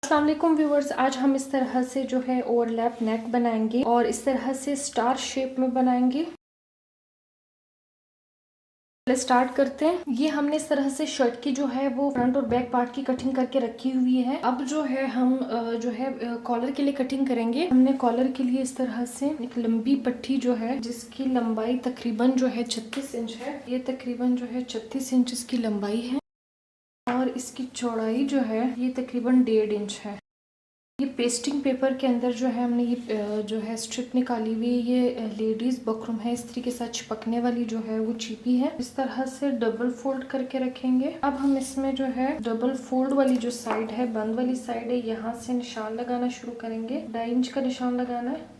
अस्सलाम वालेकुम व्यूवर्स, आज हम इस तरह से जो है ओवरलैप नेक बनाएंगे और इस तरह से स्टार शेप में बनाएंगे। स्टार्ट करते हैं। ये हमने इस तरह से शर्ट की जो है वो फ्रंट और बैक पार्ट की कटिंग करके रखी हुई है। अब जो है हम जो है कॉलर के लिए कटिंग करेंगे। हमने कॉलर के लिए इस तरह से एक लंबी पट्टी जो है जिसकी लंबाई तकरीबन जो है 36 इंच है। ये तकरीबन जो है 36 इंच इसकी लंबाई है और इसकी चौड़ाई जो है ये तकरीबन 1.5 इंच है। ये पेस्टिंग पेपर के अंदर जो है हमने ये जो है स्ट्रिप निकाली हुई। ये लेडीज बकरम है, इस तरीके से चिपकने वाली जो है वो चीपी है। इस तरह से डबल फोल्ड करके रखेंगे। अब हम इसमें जो है डबल फोल्ड वाली जो साइड है, बंद वाली साइड है, यहाँ से निशान लगाना शुरू करेंगे। 2.5 इंच का निशान लगाना है।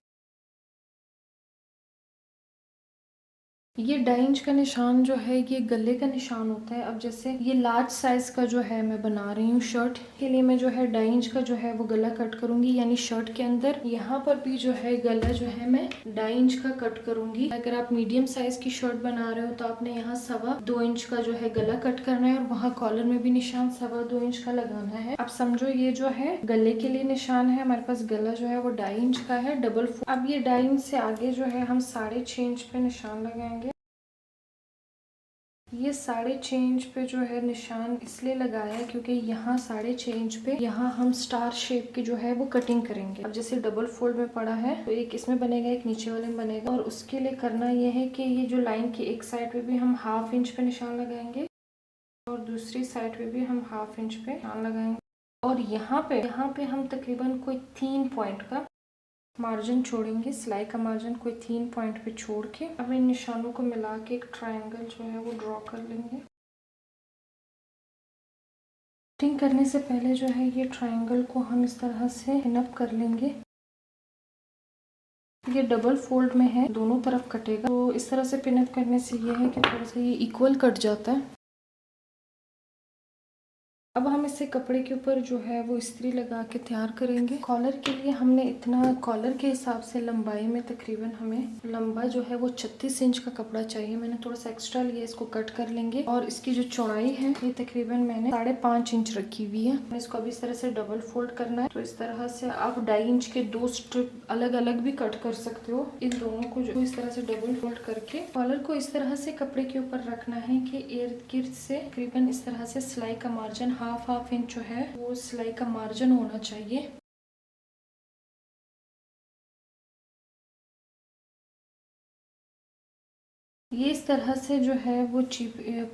ये 2.5 इंच का निशान जो है ये गले का निशान होता है। अब जैसे ये लार्ज साइज का जो है मैं बना रही हूँ शर्ट के लिए, मैं जो है 2.5 इंच का जो है वो गला कट करूंगी, यानी शर्ट के अंदर यहाँ पर भी जो है गला जो है मैं 2.5 इंच का कट करूंगी। अगर आप मीडियम साइज की शर्ट बना रहे हो तो आपने यहाँ 2.25 इंच का जो है गला कट करना है और वहाँ कॉलर में भी निशान 2.25 इंच का लगाना है। अब समझो ये जो है गले के लिए निशान है, हमारे पास गला जो है वो 2.5 इंच का है डबल। अब ये 2.5 इंच से आगे जो है हम 6.5 इंच पे निशान लगाएंगे। ये 6.5 इंच पे जो है निशान इसलिए लगाया है क्योंकि यहाँ 6.5 इंच पे यहाँ हम स्टार शेप की जो है वो कटिंग करेंगे। अब जैसे डबल फोल्ड में पड़ा है तो एक इसमें बनेगा, एक नीचे वाले में बनेगा, और उसके लिए करना ये है कि ये जो लाइन की एक साइड पे भी हम 1/2 इंच पे निशान लगाएंगे और दूसरी साइड पे भी हम 1/2 इंच पे निशान लगाएंगे। और यहाँ पे हम तकरीबन कोई 3 पॉइंट का मार्जिन छोड़ेंगे, सिलाई का मार्जिन कोई 3 पॉइंट पे छोड़ के अब इन निशानों को मिला के एक ट्रायंगल जो है वो ड्रॉ कर लेंगे। कटिंग करने से पहले जो है ये ट्रायंगल को हम इस तरह से पिनअप कर लेंगे। ये डबल फोल्ड में है, दोनों तरफ कटेगा, तो इस तरह से पिनअप करने से ये है कि थोड़ा सा ये इक्वल कट जाता है। अब हम इसे कपड़े के ऊपर जो है वो इस्त्री लगा के तैयार करेंगे। कॉलर के लिए हमने इतना, कॉलर के हिसाब से लंबाई में तकरीबन हमें लंबा जो है वो 36 इंच का कपड़ा चाहिए। मैंने थोड़ा सा एक्स्ट्रा लिया, इसको कट कर लेंगे। और इसकी जो चौड़ाई है ये तकरीबन मैंने 5.5 इंच रखी हुई है। इसको अभी इस तरह से डबल फोल्ड करना है। तो इस तरह से आप 2.5 इंच के 2 स्ट्रिप अलग अलग भी कट कर सकते हो। इन दोनों को जो इस तरह से डबल फोल्ड करके कॉलर को इस तरह से कपड़े के ऊपर रखना है कि इर्द गिर्द से तकरीबन इस तरह से सिलाई का मार्जिन हाफ इंच जो है वो सिलाई का मार्जिन होना चाहिए। ये इस तरह से जो है वो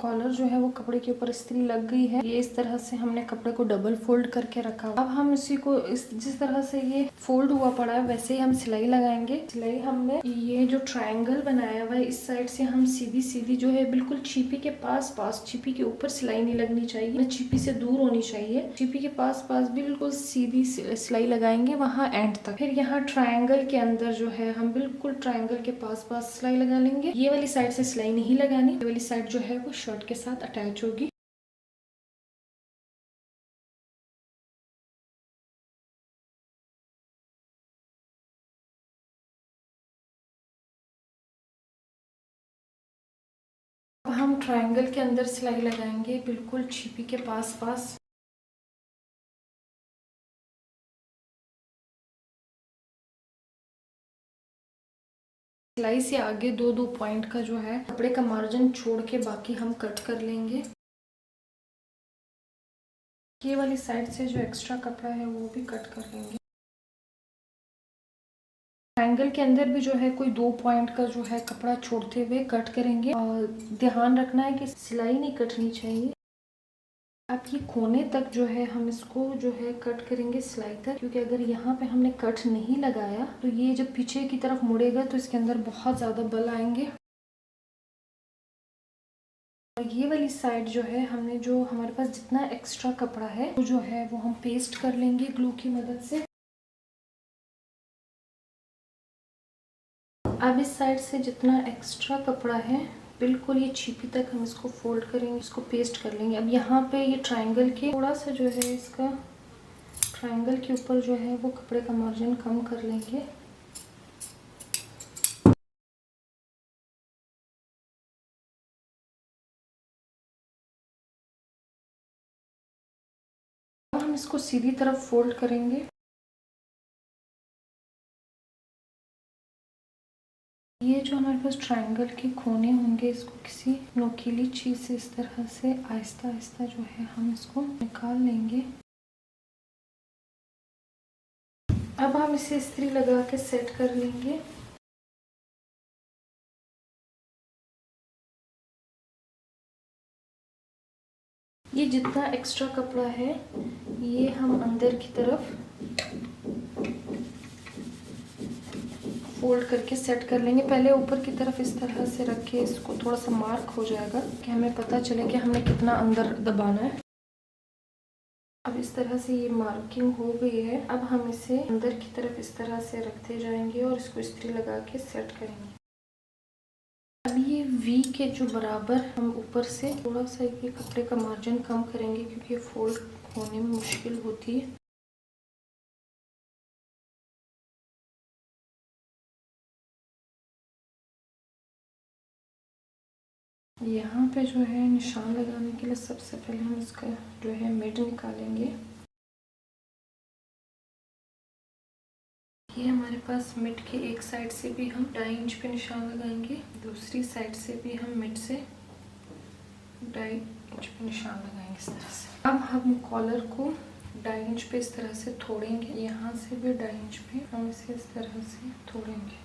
कॉलर जो है वो कपड़े के ऊपर इस्त्री लग गई है। ये इस तरह से हमने कपड़े को डबल फोल्ड करके रखा। अब हम इसी को जिस तरह से ये फोल्ड हुआ पड़ा है वैसे ही हम सिलाई लगाएंगे। सिलाई हमने ये जो ट्रायंगल बनाया हुआ है इस साइड से हम सीधी सीधी जो है बिल्कुल चीपी के पास पास, चीपी के ऊपर सिलाई नहीं लगनी चाहिए, चीपी से दूर होनी चाहिए। चीपी के पास पास बिल्कुल सीधी सिलाई लगाएंगे वहां एंड तक। फिर यहाँ ट्रायंगल के अंदर जो है हम बिल्कुल ट्रायंगल के पास पास सिलाई लगा लेंगे। ये वाली साइड से सिलाई नहीं लगानी, ये वाली साइड जो है वो शर्ट के साथ अटैच होगी। अब हम ट्रायंगल के अंदर सिलाई लगाएंगे बिल्कुल छिपी के पास पास। सिलाई से आगे दो दो पॉइंट का जो है कपड़े का मार्जिन छोड़ के बाकी हम कट कर लेंगे। ये वाली साइड से जो एक्स्ट्रा कपड़ा है वो भी कट कर लेंगे। ट्रायंगल के अंदर भी जो है कोई 2 पॉइंट का जो है कपड़ा छोड़ते हुए कट करेंगे और ध्यान रखना है कि सिलाई नहीं कटनी चाहिए। अब ये कोने तक जो है हम इसको जो है कट करेंगे सिलाई तक, क्योंकि अगर यहाँ पे हमने कट नहीं लगाया तो ये जब पीछे की तरफ मुड़ेगा तो इसके अंदर बहुत ज़्यादा बल आएंगे। और ये वाली साइड जो है हमने जो हमारे पास जितना एक्स्ट्रा कपड़ा है वो जो है वो हम पेस्ट कर लेंगे ग्लू की मदद से। अब इस साइड से जितना एक्स्ट्रा कपड़ा है बिल्कुल ये छिपी तक हम इसको फोल्ड करेंगे, इसको पेस्ट कर लेंगे। अब यहाँ पे ये ट्रायंगल के थोड़ा सा जो है इसका ट्रायंगल के ऊपर जो है वो कपड़े का मार्जिन कम कर लेंगे। हम इसको सीधी तरफ फोल्ड करेंगे। ये जो हमारे पास ट्रायंगल के कोने होंगे, इसको किसी नोकीली चीज से इस तरह से आहिस्ता आहिस्ता जो है हम इसको निकाल लेंगे। अब हम इसे इस्त्री लगा के सेट कर लेंगे। ये जितना एक्स्ट्रा कपड़ा है ये हम अंदर की तरफ फोल्ड करके सेट कर लेंगे। पहले ऊपर की तरफ इस तरह से रख के इसको थोड़ा सा मार्क हो जाएगा कि हमें पता चले कि हमने कितना अंदर दबाना है। अब इस तरह से ये मार्किंग हो गई है। अब हम इसे अंदर की तरफ इस तरह से रखते जाएंगे और इसको इस्त्री लगा के सेट करेंगे। अब ये वी के जो बराबर हम ऊपर से थोड़ा सा ये कपड़े का मार्जिन कम करेंगे क्योंकि ये फोल्ड होने में मुश्किल होती है। यहाँ पे जो है निशान लगाने के लिए सबसे पहले हम इसका जो है मिड निकालेंगे। ये हमारे पास मिड के एक साइड से भी हम 2.5 इंच पे निशान लगाएंगे, दूसरी साइड से भी हम मिड से 2.5 इंच पे निशान लगाएंगे इस तरह से। अब हम कॉलर को 2.5 इंच पे इस तरह से तोड़ेंगे। यहाँ से भी 2.5 इंच पे हम इसे इस तरह से तोड़ेंगे।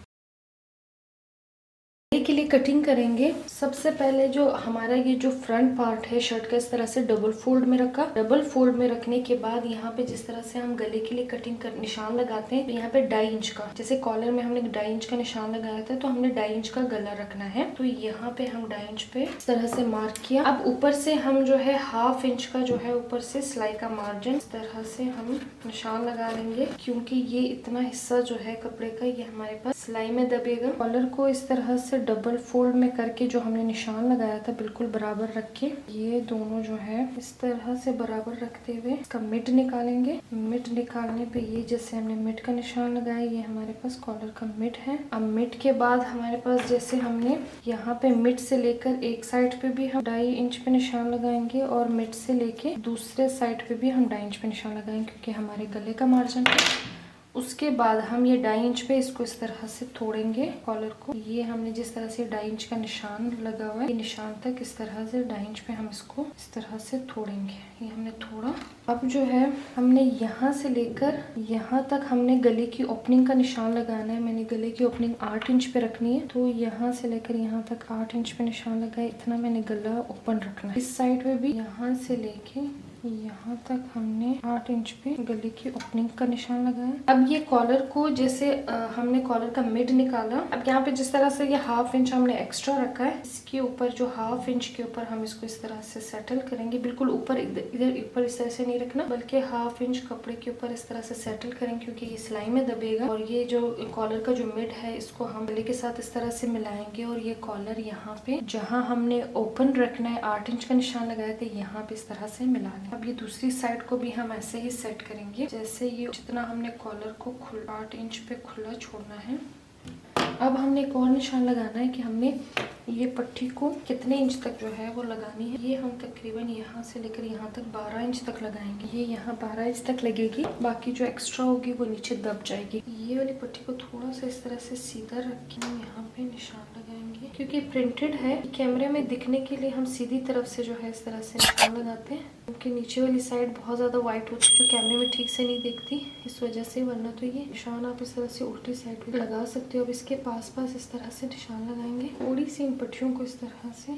के लिए कटिंग करेंगे। सबसे पहले जो हमारा ये जो फ्रंट पार्ट है शर्ट का इस तरह से डबल फोल्ड में रखा। डबल फोल्ड में रखने के बाद यहाँ पे जिस तरह से हम गले के लिए कटिंग कर निशान लगाते हैं, तो यहाँ पे 2.5 इंच का, जैसे कॉलर में हमने 2.5 इंच का निशान लगाया था तो हमने 2.5 इंच का गला रखना है। तो यहाँ पे हम 2.5 इंच पे इस तरह से मार्क किया। अब ऊपर से हम जो है 1/2 इंच का जो है ऊपर से सिलाई का मार्जिन इस तरह से हम निशान लगा लेंगे, क्योंकि ये इतना हिस्सा जो है कपड़े का ये हमारे पास सिलाई में दबेगा। कॉलर को इस तरह से डबल फोल्ड में करके जो हमने निशान लगाया था बिल्कुल बराबर रख के ये दोनों जो है इस तरह से बराबर रखते हुए इसका मिड निकालेंगे। मिड निकालने पे ये जैसे हमने मिड का निशान लगाया, ये हमारे पास कॉलर का मिड है। अब मिड के बाद हमारे पास जैसे हमने यहाँ पे मिड से लेकर एक साइड पे भी हम 2.5 इंच पे निशान लगाएंगे और मिड से लेके दूसरे साइड पे भी हम 2.5 इंच पे निशान लगाएंगे, क्योंकि हमारे गले का मार्जिन है। उसके बाद हम ये 2.5 इंच पे इसको इस तरह से तोड़ेंगे कॉलर को। ये हमने जिस तरह से 2.5 इंच का निशान लगा हुआ है, ये निशान तक इस तरह से 2.5 इंच पे हम इसको इस तरह से तोड़ेंगे। ये हमने तोड़ा। अब जो है हमने यहाँ से लेकर यहाँ तक हमने गले की ओपनिंग का निशान लगाना है। मैंने गले की ओपनिंग 8 इंच पे रखनी है, तो यहाँ से लेकर यहाँ तक 8 इंच पे निशान लगाया। इतना मैंने गला ओपन रखना है। इस साइड पे भी यहाँ से लेके यहाँ तक हमने 8 इंच पे गले की ओपनिंग का निशान लगाया। अब ये कॉलर को जैसे हमने कॉलर का मिड निकाला। अब यहाँ पे जिस तरह से ये 1/2 इंच हमने एक्स्ट्रा रखा है, इसके ऊपर जो 1/2 इंच के ऊपर हम इसको इस तरह से सेटल करेंगे। बिल्कुल ऊपर इधर ऊपर इस तरह से नहीं रखना, बल्कि 1/2 इंच कपड़े के ऊपर इस तरह से सेटल करेंगे, क्योंकि ये सिलाई में दबेगा। और ये जो कॉलर का जो मिड है इसको हम गले के साथ इस तरह से मिलाएंगे और ये कॉलर यहाँ पे जहाँ हमने ओपन रखना है 8 इंच का निशान लगाया था, यहाँ पे इस तरह से मिला लें। अब ये दूसरी साइड को भी हम ऐसे ही सेट करेंगे, जैसे ये जितना हमने कॉलर को 8 इंच पे खुला छोड़ना है। अब हमने एक और निशान लगाना है कि हमने ये पट्टी को कितने इंच तक जो है वो लगानी है। ये हम तकरीबन यहाँ से लेकर यहाँ तक 12 इंच तक लगाएंगे। ये यहाँ 12 इंच तक लगेगी, बाकी जो एक्स्ट्रा होगी वो नीचे दब जाएगी। ये वाली पट्टी को थोड़ा सा इस तरह से सीधा रख के हम यहाँ पे निशान लगाएंगे, क्योंकि प्रिंटेड है। कैमरे में दिखने के लिए हम सीधी तरफ से जो है इस तरह से निशान लगाते हैं, क्योंकि नीचे वाली साइड बहुत ज़्यादा व्हाइट होती है जो कैमरे में ठीक से नहीं दिखती, इस वजह से। वरना तो ये निशान आप इस तरह से उल्टी साइड पे लगा सकते हो। अब इसके पास पास इस तरह से निशान लगाएंगे, थोड़ी सी इन पट्टियों को इस तरह से।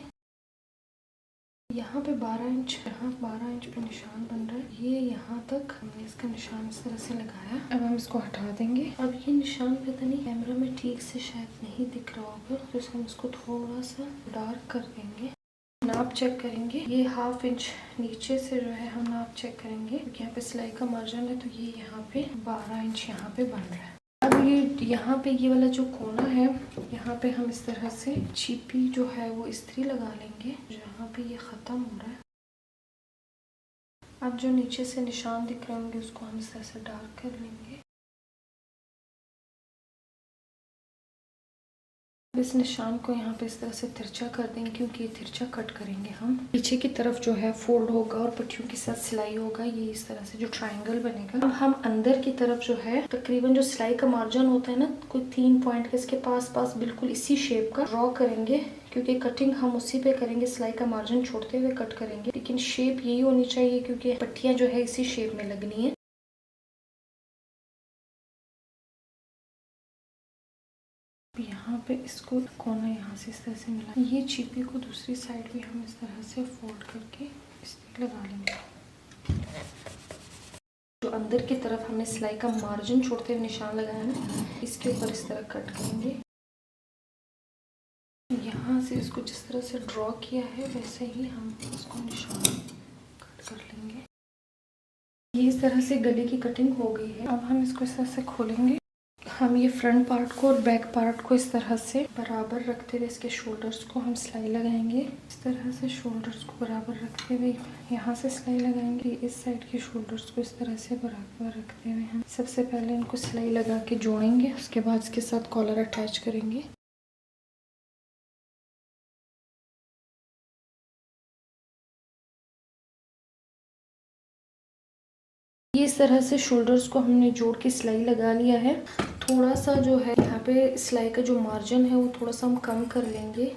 यहाँ पे 12 इंच, यहाँ 12 इंच पे निशान बन रहा है। ये यहाँ तक हमने इसका निशान इस तरह से लगाया। अब हम इसको हटा देंगे। अब ये निशान पता नहीं कैमरा में ठीक से शायद नहीं दिख रहा होगा, तो इसको हम इसको थोड़ा सा डार्क कर देंगे। नाप चेक करेंगे। ये 1/2 इंच नीचे से जो है हम नाप चेक करेंगे, क्योंकि यहाँ पे सिलाई का मार्जिन है, तो ये यहाँ पे 12 इंच यहाँ पे बन रहा है। अब ये यहाँ पे ये वाला जो कोना है, यहाँ पे हम इस तरह से छिपी जो है वो इस्त्री लगा लेंगे, जहाँ पे ये ख़त्म हो रहा है। अब जो नीचे से निशान दिख रहे होंगे उसको हम इस तरह से डार्क कर लेंगे। इस निशान को यहाँ पे इस तरह से तिरछा कर देंगे, क्योंकि ये तिरछा कट करेंगे हम। पीछे की तरफ जो है फोल्ड होगा और पट्टियों के साथ सिलाई होगा, ये इस तरह से जो ट्रायंगल बनेगा। अब हम अंदर की तरफ जो है तकरीबन जो सिलाई का मार्जिन होता है ना, कोई 3 पॉइंट के इसके पास बिल्कुल इसी शेप का ड्रॉ करेंगे, क्योंकि कटिंग हम उसी पे करेंगे, सिलाई का मार्जिन छोड़ते हुए कट करेंगे, लेकिन शेप यही होनी चाहिए क्योंकि पट्टियां जो है इसी शेप में लगनी है। यहाँ पे इसको कोना यहाँ से इस तरह से मिला, ये चीपी को दूसरी साइड भी हम इस तरह से फोल्ड करके इस पर लगा लेंगे। जो अंदर की तरफ हमने सिलाई का मार्जिन छोड़ते हुए निशान लगाया ना, इसके ऊपर इस तरह कट करेंगे। यहाँ से इसको जिस तरह से ड्रॉ किया है वैसे ही हम इसको निशान कट कर लेंगे। ये इस तरह से गले की कटिंग हो गई है। अब हम इसको इस तरह से खोलेंगे। हम ये फ्रंट पार्ट को और बैक पार्ट को इस तरह से बराबर रखते हुए इसके शोल्डर्स को हम सिलाई लगाएंगे। इस तरह से शोल्डर्स को बराबर रखते हुए यहाँ से सिलाई लगाएंगे। इस साइड के शोल्डर्स को इस तरह से बराबर रखते हुए हम सबसे पहले इनको सिलाई लगा के जोड़ेंगे, उसके बाद इसके साथ कॉलर अटैच करेंगे। ये इस तरह से शोल्डर्स को हमने जोड़ के सिलाई लगा लिया है। थोड़ा सा जो है यहाँ पे सिलाई का जो मार्जिन है वो थोड़ा सा हम कम कर लेंगे,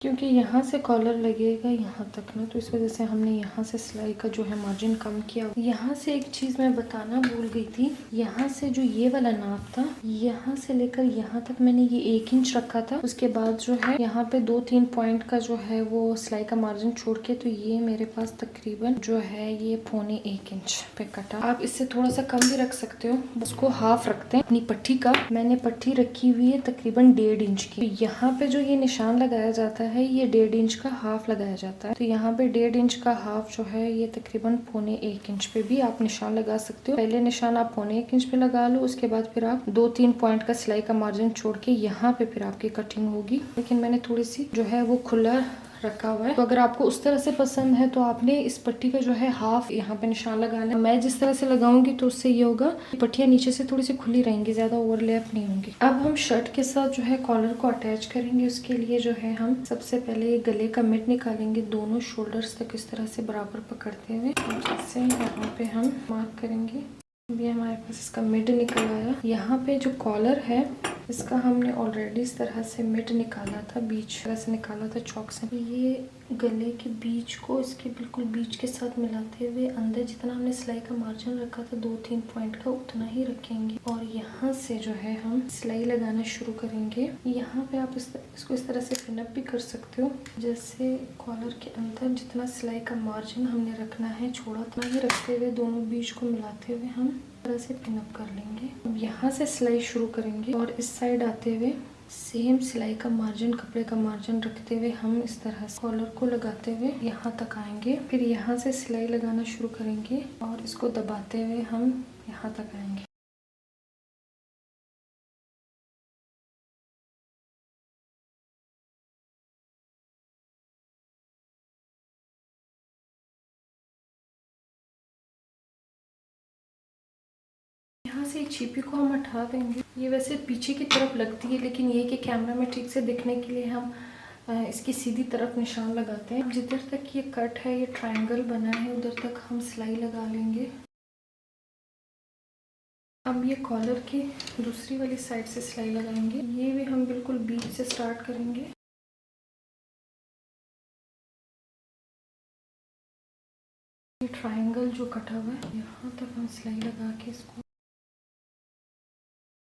क्योंकि यहाँ से कॉलर लगेगा यहाँ तक ना, तो इस वजह से हमने यहाँ से सिलाई का जो है मार्जिन कम किया। यहाँ से एक चीज़ मैं बताना भूल गई थी, यहाँ से जो ये वाला नाप था, यहाँ से लेकर यहाँ तक मैंने ये 1 इंच रखा था। उसके बाद जो है यहाँ पे 2-3 पॉइंट का जो है वो सिलाई का मार्जिन छोड़ के, तो ये मेरे पास तकरीबन जो है ये 1.25 इंच पे कटा। आप इससे थोड़ा सा कम भी रख सकते हो। उसको हाफ रखते हैं अपनी पट्टी का। मैंने पट्टी रखी हुई है तकरीबन 1.5 इंच की। यहाँ पे जो ये निशान लगाया जाता है ये 1.5 इंच का हाफ लगाया जाता है, तो यहाँ पे 1.5 इंच का हाफ जो है ये तकरीबन 1.25 इंच पे भी आप निशान लगा सकते हो। पहले निशान आप 1.25 इंच पे लगा लो, उसके बाद फिर आप 2-3 पॉइंट का सिलाई का मार्जिन छोड़ के यहाँ पे फिर आपकी कटिंग होगी। लेकिन मैंने थोड़ी सी जो है वो खुला रखा हुआ है, तो अगर आपको उस तरह से पसंद है तो आपने इस पट्टी का जो है हाफ यहाँ पे निशान लगाना है। मैं जिस तरह से लगाऊंगी तो उससे ये होगा कि पट्टियां नीचे से थोड़ी सी खुली रहेंगी, ज्यादा ओवरलैप नहीं होंगी। अब हम शर्ट के साथ जो है कॉलर को अटैच करेंगे। उसके लिए जो है हम सबसे पहले गले का मिड निकालेंगे, दोनों शोल्डर्स तक इस तरह से बराबर पकड़ते हुए जैसे यहाँ पे हम मार्क करेंगे। अभी हमारे पास इसका मिड निकल आया। यहाँ पे जो कॉलर है इसका हमने ऑलरेडी इस तरह से मिड निकाला था, बीच तरह से निकाला था चौक से। ये गले के बीच को इसके बिल्कुल बीच के साथ मिलाते हुए अंदर जितना हमने सिलाई का मार्जिन रखा था 2-3 पॉइंट का, उतना ही रखेंगे और यहाँ से जो है हम सिलाई लगाना शुरू करेंगे। यहाँ पे आप इसको इस तरह से पिनअप भी कर सकते हो, जैसे कॉलर के अंदर जितना सिलाई का मार्जिन हमने रखना है छोड़ा उतना ही रखते हुए दोनों बीच को मिलाते हुए हम तरह से पिनअप कर लेंगे। अब यहाँ से सिलाई शुरू करेंगे और इस साइड आते हुए सेम सिलाई का मार्जिन, कपड़े का मार्जिन रखते हुए हम इस तरह से कॉलर को लगाते हुए यहाँ तक आएंगे। फिर यहाँ से सिलाई लगाना शुरू करेंगे और इसको दबाते हुए हम यहाँ तक आएंगे। यहाँ से एक चीपी को हम हटा देंगे। ये वैसे पीछे की तरफ लगती है, लेकिन ये कि कैमरा में ठीक से दिखने के लिए हम इसकी सीधी तरफ निशान लगाते हैं। जिधर तक ये कट है, ये ट्रायंगल बना है, उधर तक हम सिलाई लगा लेंगे। अब ये कॉलर की दूसरी वाली साइड से सिलाई लगाएंगे। ये भी हम बिल्कुल बीच से स्टार्ट करेंगे। ये ट्रायंगल जो कटा हुआ है यहाँ तक हम सिलाई लगा के इसको,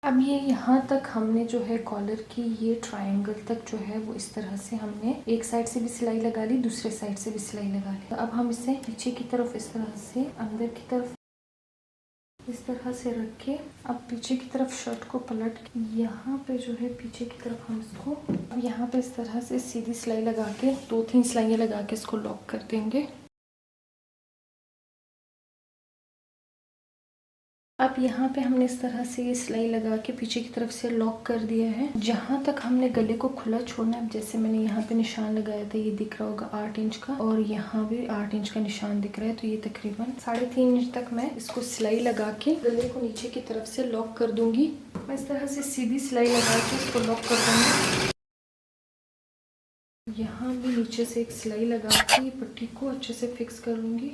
अब ये यहाँ तक हमने जो है कॉलर की ये ट्रायंगल तक जो है वो इस तरह से हमने एक साइड से भी सिलाई लगा ली, दूसरे साइड से भी सिलाई लगा ली। तो अब हम इसे पीछे की तरफ इस तरह से अंदर की तरफ इस तरह से रख के अब पीछे की तरफ शर्ट को पलट के यहाँ पे जो है पीछे की तरफ हम इसको अब यहाँ पे इस तरह से सीधी सिलाई लगा के 2-3 सिलाइयाँ लगा के इसको लॉक कर देंगे। अब यहाँ पे हमने इस तरह से ये सिलाई लगा के पीछे की तरफ से लॉक कर दिया है। जहाँ तक हमने गले को खुला छोड़ना है, जैसे मैंने यहाँ पे निशान लगाया था, ये दिख रहा होगा 8 इंच का, और यहाँ भी 8 इंच का निशान दिख रहा है, तो ये तकरीबन 3.5 इंच तक मैं इसको सिलाई लगा के गले को नीचे की तरफ से लॉक कर दूंगी। मैं इस तरह से सीधी सिलाई लगा के इसको लॉक कर दूँगी। यहाँ भी नीचे से एक सिलाई लगा के पट्टी को अच्छे से फिक्स कर लूँगी।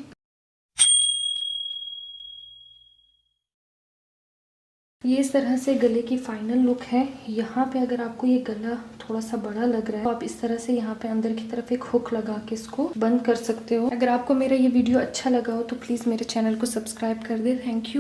ये इस तरह से गले की फाइनल लुक है। यहाँ पे अगर आपको ये गला थोड़ा सा बड़ा लग रहा है तो आप इस तरह से यहाँ पे अंदर की तरफ एक हुक लगा के इसको बंद कर सकते हो। अगर आपको मेरा ये वीडियो अच्छा लगा हो तो प्लीज़ मेरे चैनल को सब्सक्राइब कर दे। Thank you.